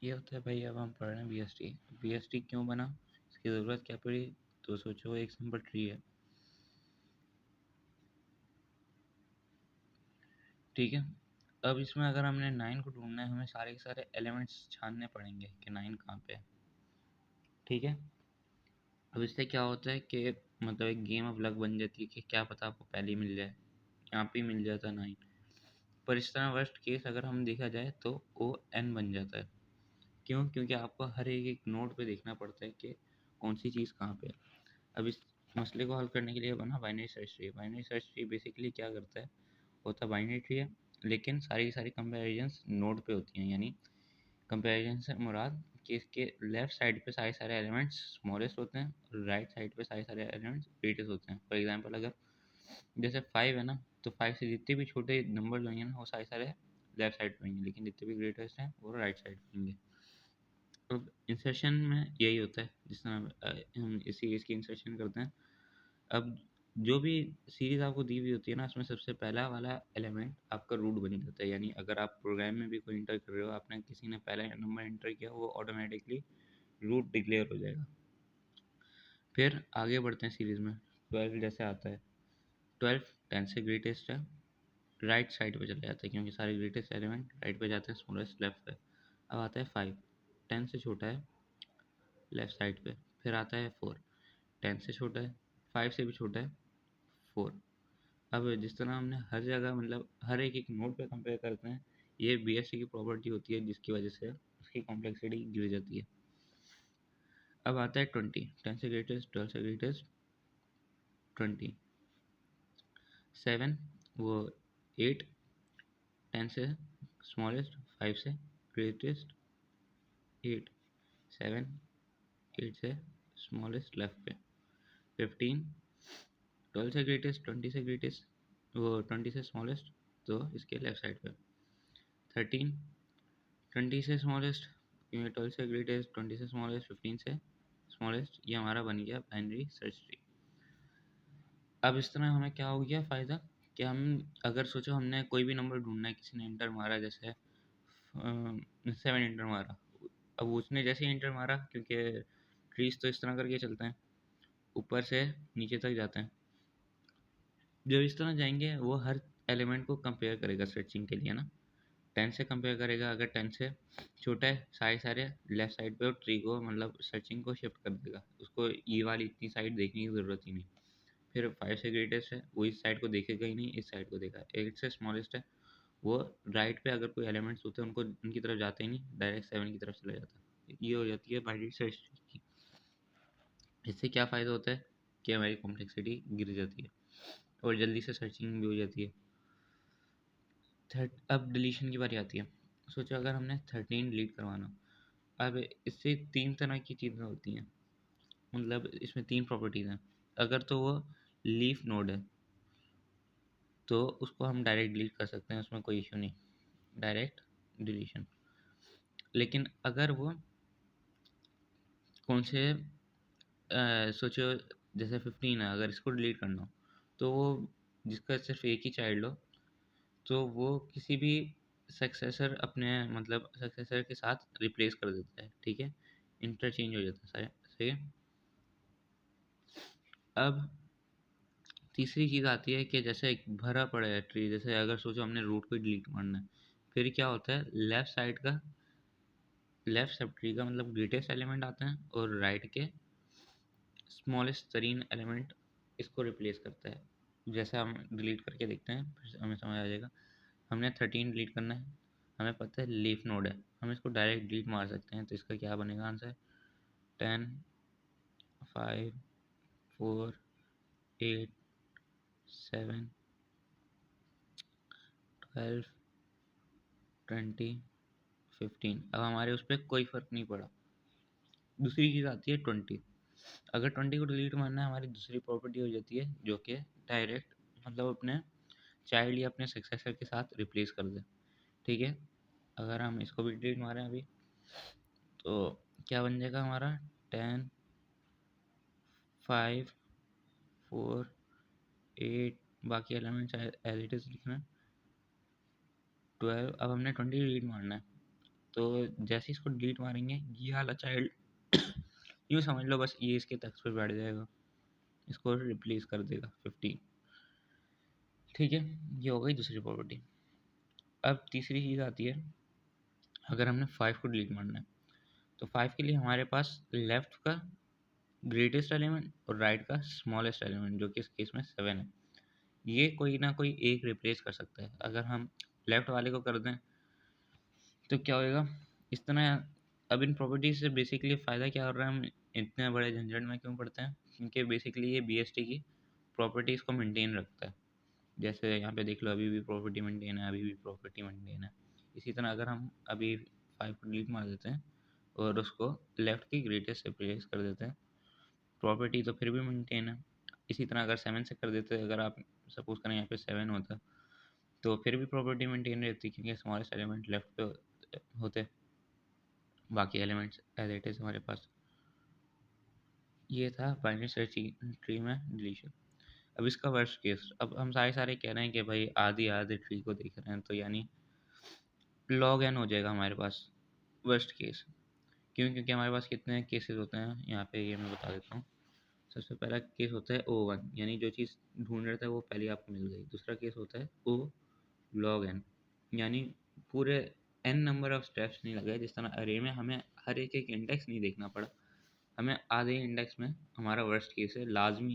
ये होता है भाई। अब हम पढ़ रहे हैं बीएसटी। बीएसटी क्यों बना, इसकी ज़रूरत क्या पड़ी? तो सोचो, एक सिंपल ट्री है, ठीक है। अब इसमें अगर हमने 9 को ढूंढना है, हमें सारे के सारे एलिमेंट्स छानने पड़ेंगे कि 9 कहाँ पे है, ठीक है। अब इससे क्या होता है कि मतलब एक गेम ऑफ लक बन जाती है कि क्या पता आपको पहले ही मिल जाए, यहाँ पे ही मिल जाता है 9। पर इस तरह वर्स्ट केस अगर हम देखा जाए तो ओ एन बन जाता है। क्यों? क्योंकि आपको हर एक एक नोड पे देखना पड़ता है कि कौन सी चीज़ कहाँ पे है। अब इस मसले को हल करने के लिए बना binary search tree. Binary search tree basically क्या करता है, होता बाइनरी ट्री है, लेकिन सारी की सारी कंपैरिजंस नोड पे होती हैं। यानी कंपैरिजन से मुराद कि इसके लेफ्ट साइड पे सारे सारे एलिमेंट्स स्मॉलेस्ट होते हैं और राइट साइड पे सारे सारे एलिमेंट्स ग्रेटेस्ट होते हैं। फॉर एग्जांपल अगर जैसे 5 है ना, तो 5 से जितने भी छोटे नंबर होंगे ना, वो सारे सारे लेफ्ट साइड पे होंगे, लेकिन जितने भी ग्रेटेस्ट हैं वो राइट साइड पे होंगे। अब इंसर्शन में यही होता है, जिस तरह हम इस सीरीज़ की इंसर्शन करते हैं। अब जो भी सीरीज़ आपको दी हुई होती है ना, उसमें सबसे पहला वाला एलिमेंट आपका रूट बन जाता है। यानी अगर आप प्रोग्राम में भी कोई एंटर कर रहे हो, आपने किसी ने पहला नंबर एंटर किया, वो ऑटोमेटिकली रूट डिक्लेयर हो जाएगा। फिर आगे बढ़ते हैं सीरीज़ में। 12 जैसे आता है, 12 10 से ग्रेटेस्ट है, राइट साइड पे चले जाते हैं क्योंकि सारे ग्रेटेस्ट एलिमेंट राइट पे जाते हैं, स्मॉलेस्ट लेफ्ट पे। अब आता है 5, 10 से छोटा है, लेफ्ट साइड पे। फिर आता है 4, 10 से छोटा है, 5 से भी छोटा है, 4। अब जिस तरह हमने हर जगह मतलब हर एक एक नोड पे कंपेयर करते हैं, ये बीएससी की प्रॉपर्टी होती है जिसकी वजह से उसकी कॉम्प्लेक्सिटी गिर जाती है। अब आता है 20, 10 से ग्रेटेस्ट, 12 से ग्रेटेस्ट, 20, 7 वो 8, 10 से स्मॉलेस्ट, 5 से ग्रेटेस्ट, 8, 7, 8 से स्मॉलेस्ट लेफ्ट पे, 15, 12 से ग्रेटेस्ट, 20 से ग्रेटेस्ट, वो 20 से स्मॉलेस्ट, तो इसके लेफ्ट साइड पे, 13, 20 से स्मॉलेस्ट, 12 से ग्रेटेस्ट, 20 से स्मॉलेस्ट, 15 से स्मॉलेस्ट। ये हमारा बन गया बाइनरी सर्च ट्री। अब इस तरह हमें क्या हो गया फ़ायदा कि हम अगर सोचो हमने कोई भी नंबर ढूंढना है, किसी ने इंटर मारा, जैसे 7 इंटर मारा। अब उसने जैसे ही इंटर मारा, क्योंकि ट्रीज तो इस तरह करके चलते हैं, ऊपर से नीचे तक जाते हैं। जब इस तरह जाएंगे वो हर एलिमेंट को कंपेयर करेगा सर्चिंग के लिए ना। 10 से कंपेयर करेगा, अगर 10 से छोटा है सारे सारे लेफ्ट साइड पे, और ट्री को मतलब सर्चिंग को शिफ्ट कर देगा, उसको ये वाली इतनी साइड देखने की ज़रूरत ही नहीं। फिर 5 से ग्रेटेस्ट है, वो इस साइड को देखेगा ही नहीं, इस साइड को देखा। 8 से स्मॉलेस्ट है, वो राइट पे अगर कोई एलिमेंट्स होते हैं उनको उनकी तरफ जाते ही नहीं, डायरेक्ट 7 की तरफ चला जाता है। ये हो जाती है बाइनरी सर्च की। इससे क्या फ़ायदा होता है कि हमारी कॉम्प्लेक्सिटी गिर जाती है और जल्दी से सर्चिंग भी हो जाती है। थर्ड, अब डिलीशन की बारी आती है। सोचो अगर हमने 13 डिलीट करवाना। अब इससे 3 तरह की चीज़ें होती हैं, मतलब इसमें 3 प्रॉपर्टीज़ हैं। अगर तो वो लीफ नोड है तो उसको हम डायरेक्ट डिलीट कर सकते हैं, उसमें कोई इश्यू नहीं, डायरेक्ट डिलीशन। लेकिन अगर वो कौन से सोचो जैसे 15 है, अगर इसको डिलीट करना हो तो वो जिसका सिर्फ एक ही चाइल्ड हो, तो वो किसी भी सक्सेसर अपने मतलब सक्सेसर के साथ रिप्लेस कर देता है, ठीक है, इंटरचेंज हो जाता है सारे। सही है। अब तीसरी चीज़ आती है कि जैसे एक भरा पड़ा है ट्री, जैसे अगर सोचो हमने रूट को डिलीट करना है, फिर क्या होता है, लेफ्ट साइड का लेफ्ट सब ट्री का मतलब ग्रेटेस्ट एलिमेंट आते हैं और राइट के स्मॉलेस्ट तरीन एलिमेंट इसको रिप्लेस करता है। जैसे हम डिलीट करके देखते हैं, फिर हमें समझ आ जाएगा। हमने 13 डिलीट करना है, हमें पता है लीफ नोड है, हम इसको डायरेक्ट डिलीट मार सकते हैं, तो इसका क्या बनेगा आंसर, 10, 5, 4, 8, 7, 12, 20, 15। अब हमारे उस पर कोई फ़र्क नहीं पड़ा। दूसरी चीज़ आती है 20। अगर 20 को डिलीट मारना है, हमारी दूसरी प्रॉपर्टी हो जाती है जो कि डायरेक्ट मतलब अपने चाइल्ड या अपने सक्सेसर के साथ रिप्लेस कर दे, ठीक है। अगर हम इसको भी डिलीट मारें अभी, तो क्या बन जाएगा हमारा, 10, 5, 4, 8, बाकी एलिमेंट्स एज इट इज़ लिखना है, 12। अब हमने 20 डिलीट मारना है, तो जैसे ही इसको डिलीट मारेंगे ये वाला चाइल्ड यूँ समझ लो बस ये इसके तख्त पे बैठ जाएगा, इसको रिप्लेस कर देगा 50। ठीक है, ये हो गई दूसरी प्रॉपर्टी। अब तीसरी चीज़ आती है, अगर हमने 5 को डिलीट मारना है तो 5 के लिए हमारे पास लेफ्ट का ग्रेटेस्ट एलिमेंट और राइट का स्मॉलेस्ट एलिमेंट जो कि इस केस में 7 है, ये कोई ना कोई एक रिप्लेस कर सकता है। अगर हम लेफ्ट वाले को कर दें तो क्या होएगा इस तरह। अब इन प्रॉपर्टीज से बेसिकली फ़ायदा क्या हो रहा है, हम इतने बड़े झंझट में क्यों पड़ते हैं, क्योंकि बेसिकली ये BST की प्रॉपर्टीज़ को मेंटेन रखता है। जैसे यहाँ पे देख लो अभी भी प्रॉपर्टी मेंटेन है, अभी भी प्रॉपर्टी मेंटेन है। इसी तरह अगर हम अभी 5 को डिलीट मार देते हैं और उसको लेफ्ट की ग्रेटेस्ट से रिप्लेस कर देते हैं, प्रॉपर्टी तो फिर भी मेंटेन है। इसी तरह अगर 7 से कर देते हैं, अगर आप सपोज करें यहाँ पे 7 होता तो फिर भी प्रॉपर्टी मेंटेन रहती, क्योंकि स्मॉलेस्ट एलिमेंट लेफ्ट पे होते, बाकी एलिमेंट्स एज इट इज़ हमारे पास। ये था बाइनरी सर्च ट्री में डिलीशन। अब इसका वर्स्ट केस, अब हम सारे कह रहे हैं कि भाई आधी आधे ट्री को देख रहे हैं, तो यानी log n हो जाएगा हमारे पास वर्स्ट केस। क्यों? क्योंकि हमारे पास कितने केसेस होते हैं यहाँ पे, ये मैं बता देता हूँ। सबसे पहला केस होता है O1, यानी जो चीज़ ढूंढ रहे थे वो पहले आपको मिल गई। दूसरा केस होता है O log n, यानी पूरे n नंबर ऑफ स्टेप्स नहीं लगे। जिस तरह अरे में हमें हर एक इंडेक्स नहीं देखना पड़ा, हमें आधे इंडेक्स में हमारा वर्स्ट केस है लाजमी